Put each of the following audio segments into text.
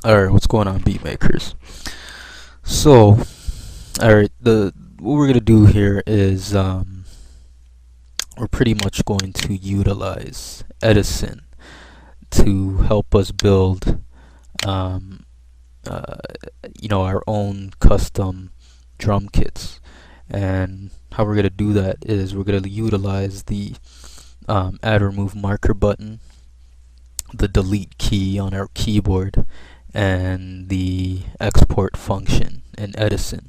Alright, what's going on, beat makers? So, alright, what we're gonna do here is we're pretty much going to utilize Edison to help us build our own custom drum kits. And how we're gonna do that is we're gonna utilize the add remove marker button, the delete key on our keyboard, and the export function in Edison.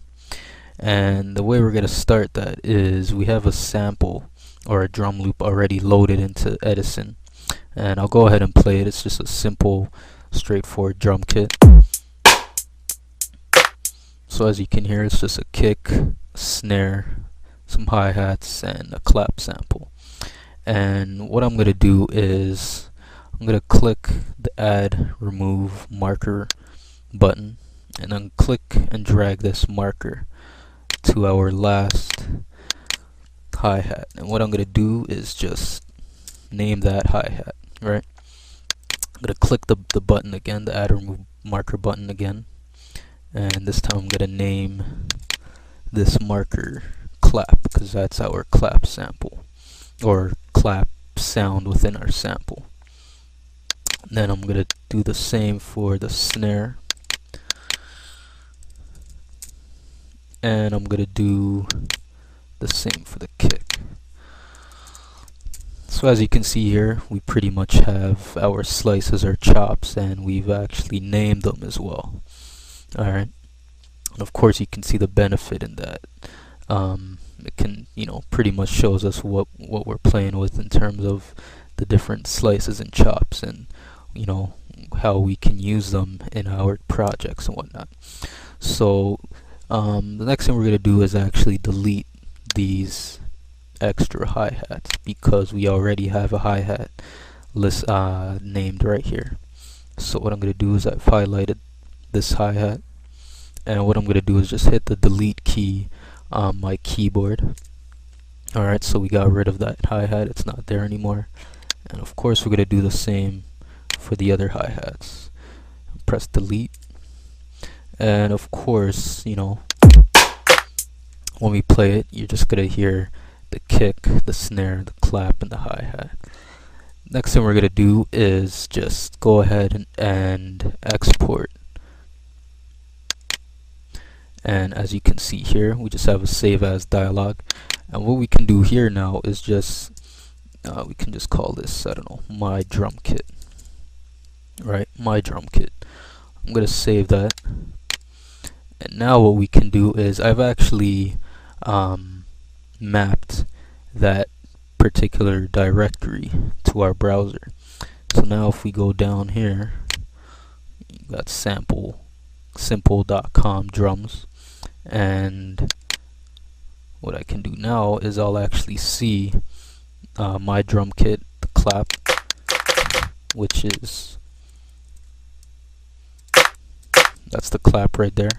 And the way we're going to start that is we have a sample or a drum loop already loaded into Edison, and I'll go ahead and play it. It's just a simple, straightforward drum kit. So as you can hear, it's just a kick, a snare, some hi-hats, and a clap sample. And what I'm going to do is I'm going to click the add remove marker button and then click and drag this marker to our last hi-hat. And what I'm going to do is just name that hi-hat, right? I'm going to click the button again, the add remove marker button again, and this time I'm going to name this marker clap, because that's our clap sample or clap sound within our sample. Then I'm going to do the same for the snare, and I'm going to do the same for the kick. So as you can see here, we pretty much have our slices or chops, and we've actually named them as well. Alright, and of course you can see the benefit in that. It can, pretty much shows us what we're playing with in terms of the different slices and chops, and how we can use them in our projects and whatnot. So the next thing we're going to do is actually delete these extra hi-hats, because we already have a hi-hat list named right here. So what I'm going to do is I've highlighted this hi-hat, and what I'm going to do is just hit the delete key on my keyboard. Alright, so we got rid of that hi-hat, it's not there anymore. And of course we're going to do the same for the other hi-hats. Press delete, and of course, when we play it, you're just going to hear the kick, the snare, the clap, and the hi-hat. Next thing we're going to do is just go ahead and export. And as you can see here, we just have a save as dialog. And what we can do here now is just we can just call this, I don't know, my drum kit. Right, my drum kit. I'm gonna save that. And now what we can do is I've actually mapped that particular directory to our browser. So now if we go down here, you got simple.com drums, and what I can do now is I'll actually see my drum kit, the clap, which is that's the clap right there,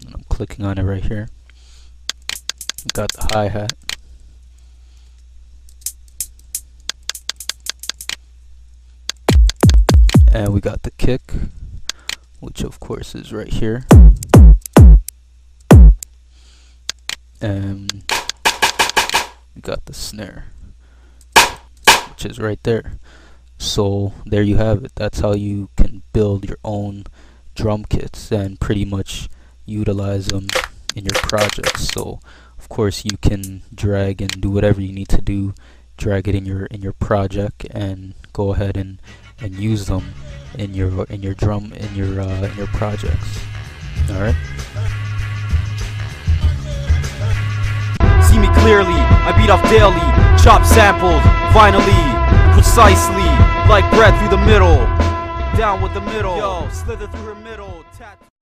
and I'm clicking on it right here. Got the hi-hat, and we got the kick, which of course is right here, and we got the snare, which is right there. So there you have it. That's how you can build your own drum kits and pretty much utilize them in your projects. So of course you can drag and do whatever you need to do, drag it in your project, and go ahead and use them in your projects. All right. See me clearly, I beat off daily, chop samples, finally, precisely, like bread through the middle, down with the middle, yo, slither through her middle, tattoo.